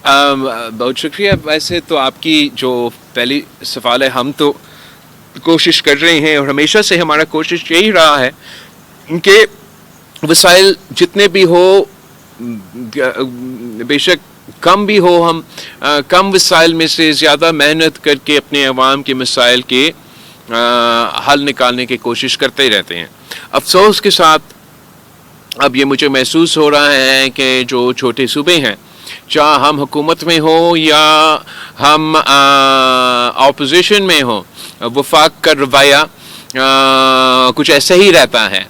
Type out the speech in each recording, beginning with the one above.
بہت شکریہ. ویسے تو آپ کی جو پہلی سوال ہے، ہم تو کوشش کر رہے ہیں اور ہمیشہ سے ہمارا کوشش یہی رہا ہے کہ وسائل جتنے بھی ہو، بے شک کم بھی ہو، ہم کم وسائل میں سے زیادہ محنت کر کے اپنے عوام کے مسائل کے حل نکالنے کی کوشش کرتے رہتے ہیں. افسوس کے ساتھ اب یہ مجھے محسوس ہو رہا ہے کہ جو چھوٹے صوبے ہیں، چاہے ہم حکومت میں ہوں یا ہم اپوزیشن میں ہوں، وفاق کا رویہ کچھ ایسا ہی رہتا ہے.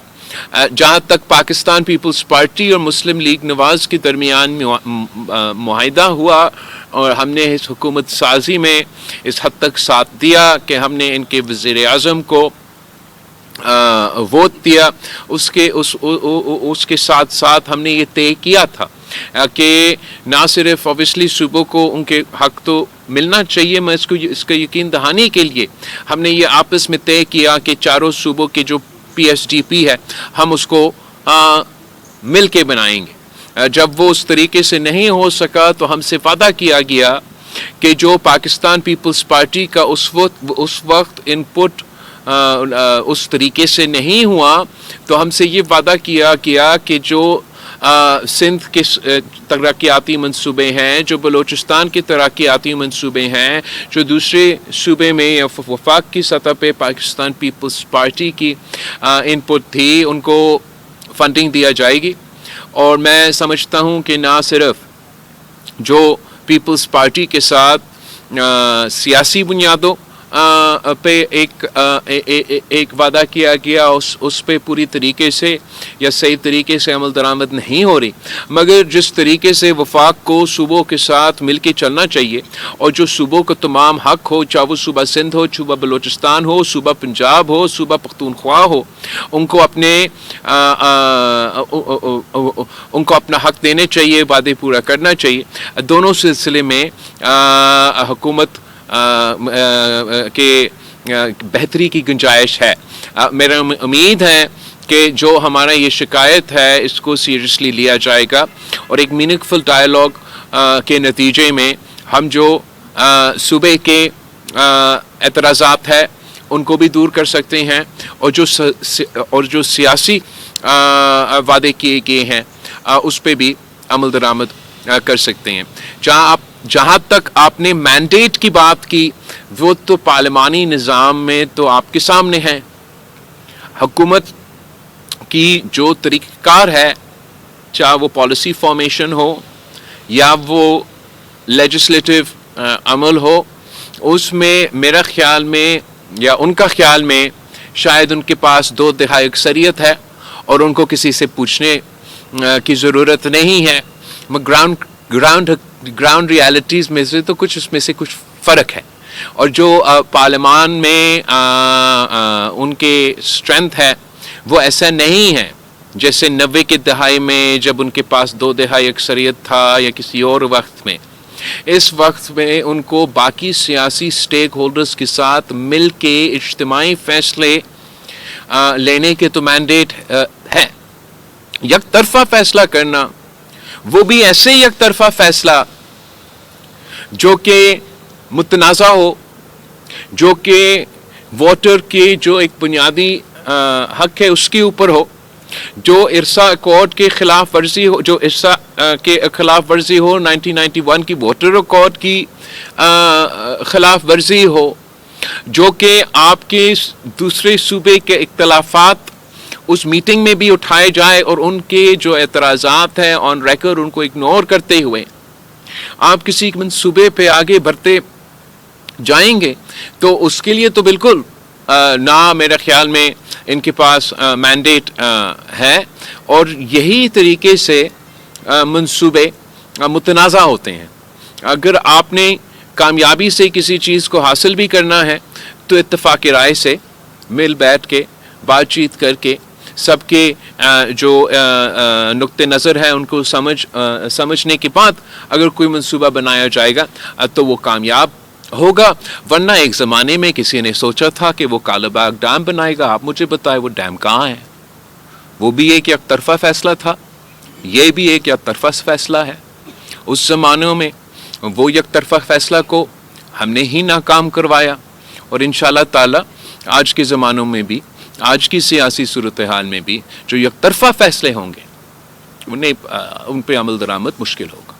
جہاں تک پاکستان پیپلز پارٹی اور مسلم لیگ نواز کے درمیان معاہدہ ہوا اور ہم نے اس حکومت سازی میں اس حد تک ساتھ دیا کہ ہم نے ان کے وزیر اعظم کو ووٹ دیا، اس کے ساتھ ساتھ ہم نے یہ طے کیا تھا کہ نہ صرف اوبیسلی صوبوں کو ان کے حق تو ملنا چاہیے، میں اس کا یقین دہانی کے لیے ہم نے یہ آپس میں طے کیا کہ چاروں صوبوں کے جو پی ایس ڈی پی ہے ہم اس کو مل کے بنائیں گے. جب وہ اس طریقے سے نہیں ہو سکا تو ہم سے وعدہ کیا گیا کہ جو پاکستان پیپلز پارٹی کا اس وقت ان پٹ اس طریقے سے نہیں ہوا تو ہم سے یہ وعدہ کیا گیا کہ جو سندھ کے ترقیاتی منصوبے ہیں، جو بلوچستان کے ترقیاتی منصوبے ہیں، جو دوسرے صوبے میں یا وفاق کی سطح پہ پاکستان پیپلز پارٹی کی ان پٹ تھی، ان کو فنڈنگ دیا جائے گی. اور میں سمجھتا ہوں کہ نہ صرف جو پیپلز پارٹی کے ساتھ سیاسی بنیادوں پہ ایک وعدہ کیا گیا، اس پہ پوری طریقے سے یا صحیح طریقے سے عمل درآمد نہیں ہو رہی، مگر جس طریقے سے وفاق کو صوبوں کے ساتھ مل کے چلنا چاہیے اور جو صوبوں کو تمام حق ہو، چاہے وہ صوبہ سندھ ہو، صوبہ بلوچستان ہو، صوبہ پنجاب ہو، صوبہ پختونخوا ہو، ان کو اپنا حق دینے چاہیے، وعدے پورا کرنا چاہیے. دونوں سلسلے میں حکومت کے بہتری کی گنجائش ہے. میرا امید ہے کہ جو ہمارا یہ شکایت ہے اس کو سیریسلی لیا جائے گا اور ایک میننگ فل ڈائلاگ کے نتیجے میں ہم جو صوبے کے اعتراضات ہیں ان کو بھی دور کر سکتے ہیں اور جو سیاسی وعدے کیے گئے ہیں اس پہ بھی عمل درآمد کر سکتے ہیں. جہاں تک آپ نے مینڈیٹ کی بات کی، وہ تو پارلیمانی نظام میں تو آپ کے سامنے ہے. حکومت کی جو طریقہ کار ہے، چاہے وہ پالیسی فارمیشن ہو یا وہ لیجسلیٹو عمل ہو، اس میں میرا خیال میں یا ان کا خیال میں شاید ان کے پاس 2/3 اکثریت ہے اور ان کو کسی سے پوچھنے کی ضرورت نہیں ہے. گراؤنڈ ریالٹیز میں سے تو اس میں سے کچھ فرق ہے، اور جو پارلیمان میں ان کے اسٹرینتھ ہے وہ ایسا نہیں ہے جیسے 90 کے دہائی میں جب ان کے پاس 2/3 اکثریت تھا یا کسی اور وقت میں. اس وقت میں ان کو باقی سیاسی سٹیک ہولڈرز کے ساتھ مل کے اجتماعی فیصلے لینے کے تو مینڈیٹ ہے. یک طرفہ فیصلہ کرنا، وہ بھی ایسے یک طرفہ فیصلہ جو کہ متنازع ہو، جو کہ ووٹر کے جو ایک بنیادی حق ہے اس کے اوپر ہو، جو ارسا ایکارڈ کے خلاف ورزی ہو، جو ارسا کے خلاف ورزی ہو، 1991 کی ووٹر ایکارڈ کی خلاف ورزی ہو، جو کہ آپ کے دوسرے صوبے کے اختلافات اس میٹنگ میں بھی اٹھائے جائے اور ان کے جو اعتراضات ہیں آن ریکارڈ ان کو اگنور کرتے ہوئے آپ کسی منصوبے پہ آگے بڑھتے جائیں گے، تو اس کے لیے تو بالکل نہ میرے خیال میں ان کے پاس مینڈیٹ ہے. اور یہی طریقے سے منصوبے متنازع ہوتے ہیں. اگر آپ نے کامیابی سے کسی چیز کو حاصل بھی کرنا ہے تو اتفاق رائے سے مل بیٹھ کے بات چیت کر کے سب کے جو نقطہ نظر ہے ان کو سمجھنے کے بعد اگر کوئی منصوبہ بنایا جائے گا تو وہ کامیاب ہوگا. ورنہ ایک زمانے میں کسی نے سوچا تھا کہ وہ کالا باغ ڈیم بنائے گا. آپ مجھے بتائیں وہ ڈیم کہاں ہے؟ وہ بھی ایک طرفہ فیصلہ تھا، یہ بھی ایک طرفہ فیصلہ ہے. اس زمانوں میں وہ یک طرفہ فیصلہ کو ہم نے ہی ناکام کروایا، اور انشاءاللہ تعالی آج کے زمانوں میں بھی، آج کی سیاسی صورتحال میں بھی جو یک طرفہ فیصلے ہوں گے ان پہ عمل درآمد مشکل ہوگا۔